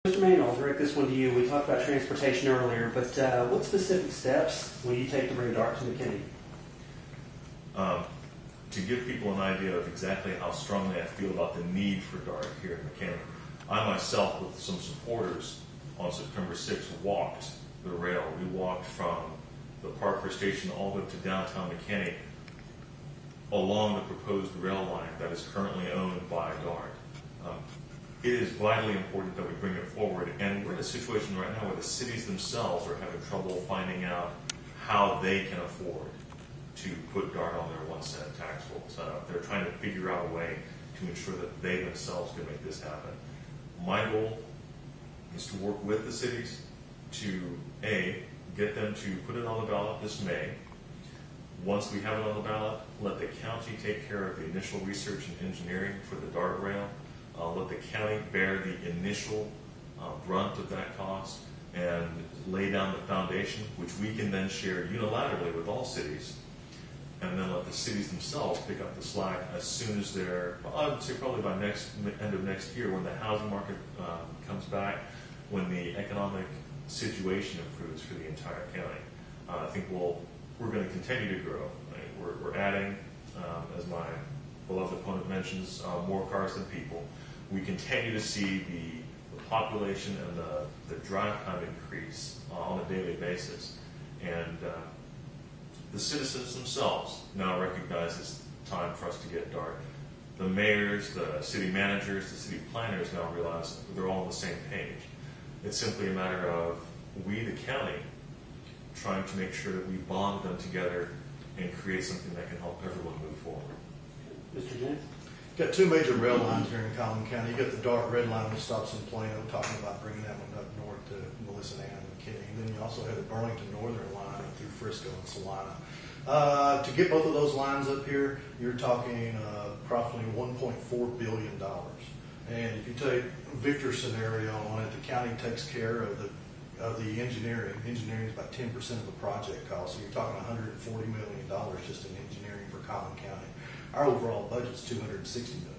Mr. Manuel, I'll direct this one to you. We talked about transportation earlier, but what specific steps will you take to bring DART to McKinney? To give people an idea of exactly how strongly I feel about the need for DART here in McKinney, I myself, with some supporters, on September 6th, walked the rail. We walked from the Parker Station all the way up to downtown McKinney along the proposed rail line that is currently owned by DART. It is vitally important that we bring it forward, and we're in a situation right now where the cities themselves are having trouble finding out how they can afford to put DART on their 1 cent tax rolls. They're trying to figure out a way to ensure that they themselves can make this happen. My goal is to work with the cities to, A, get them to put it on the ballot this May. Once we have it on the ballot, let the county take care of the initial research and engineering for the DART rail. Let the county bear the initial brunt of that cost and lay down the foundation, which we can then share unilaterally with all cities, and then let the cities themselves pick up the slack as soon as they're, I would say probably by end of next year, when the housing market comes back, when the economic situation improves for the entire county. I think we're going to continue to grow. We're adding, as my beloved opponent mentions, more cars than people. We continue to see the population and the drive time increase on a daily basis. And the citizens themselves now recognize it's time for us to get DART. The mayors, the city managers, the city planners now realize they're all on the same page. It's simply a matter of we, the county, trying to make sure that we bond them together and create something that can help everyone move forward. Mr. Jaynes? Got two major rail lines here in Collin County. You got the DART red line that stops in Plano, talking about bringing that one up north to Melissa and McKinney. And then you also have the Burlington Northern line up through Frisco and Salina. To get both of those lines up here, you're talking approximately $1.4 billion. And if you take Victor's scenario on it, the county takes care of the engineering. Engineering is about 10% of the project cost. So you're talking $140 million just in engineering for Collin County. Our overall budget is $260 million.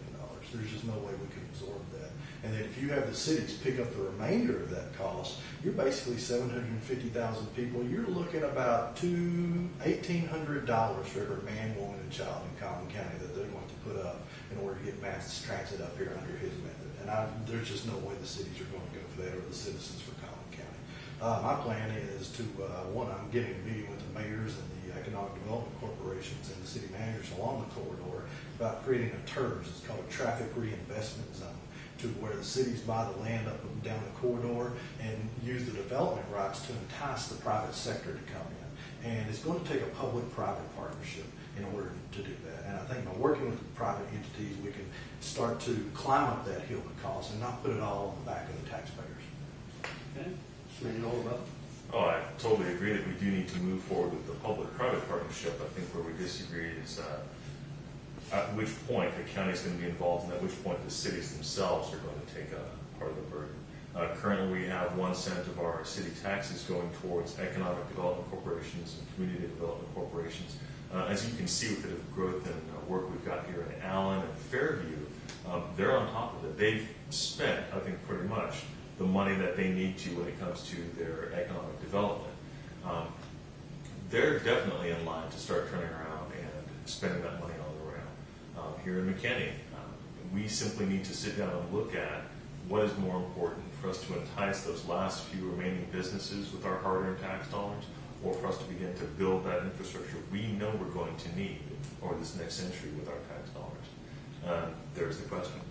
There's just no way we could absorb that. And then if you have the cities pick up the remainder of that cost, you're basically 750,000 people. You're looking about $1,800 for every man, woman, and child in Collin County that they're going to put up in order to get mass transit up here under his method. And there's just no way the cities are going to go for that, or the citizens for Collin County. My plan is to, one, I'm getting a meeting with the mayors and the economic development corporations and the city managers along the corridor about creating a TERS. It's called a traffic reinvestment zone, to where the cities buy the land up and down the corridor and use the development rights to entice the private sector to come in. And it's going to take a public-private partnership in order to do that. And I think by working with the private entities, we can start to climb up that hill of cost and not put it all on the back of the taxpayers. Okay. Manuel, Oh, I totally agree that we do need to move forward with the public-private partnership. I think where we disagree is at which point the county is going to be involved, and at which point the cities themselves are going to take a part of the burden. Currently, we have 1 cent of our city taxes going towards economic development corporations and community development corporations. As you can see with the growth and work we've got here in Allen and Fairview, they're on top of it. They've spent, I think, pretty much the money that they need to when it comes to their economic development. They're definitely in line to start turning around and spending that money on the rail. Here in McKinney, we simply need to sit down and look at what is more important for us to entice those last few remaining businesses with our hard-earned tax dollars, or for us to begin to build that infrastructure we know we're going to need over this next century with our tax dollars. There's the question.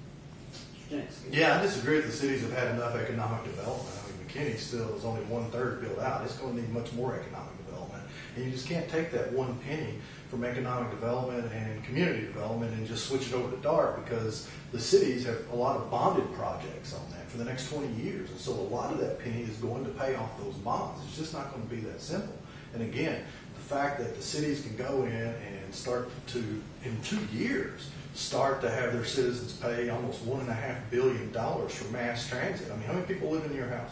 Yeah, I disagree that the cities have had enough economic development. I mean, McKinney still is only 1/3 built out. It's going to need much more economic development. And you just can't take that one penny from economic development and community development and just switch it over to DART, because the cities have a lot of bonded projects on that for the next 20 years. And so a lot of that penny is going to pay off those bonds. It's just not going to be that simple. And again, the fact that the cities can go in and start to, in 2 years, start to have their citizens pay almost $1.5 billion for mass transit. I mean, how many people live in your house?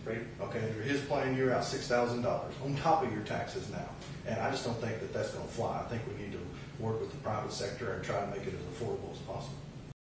3. Okay, under his plan, you're out $6,000 on top of your taxes now. And I just don't think that that's going to fly. I think we need to work with the private sector and try to make it as affordable as possible.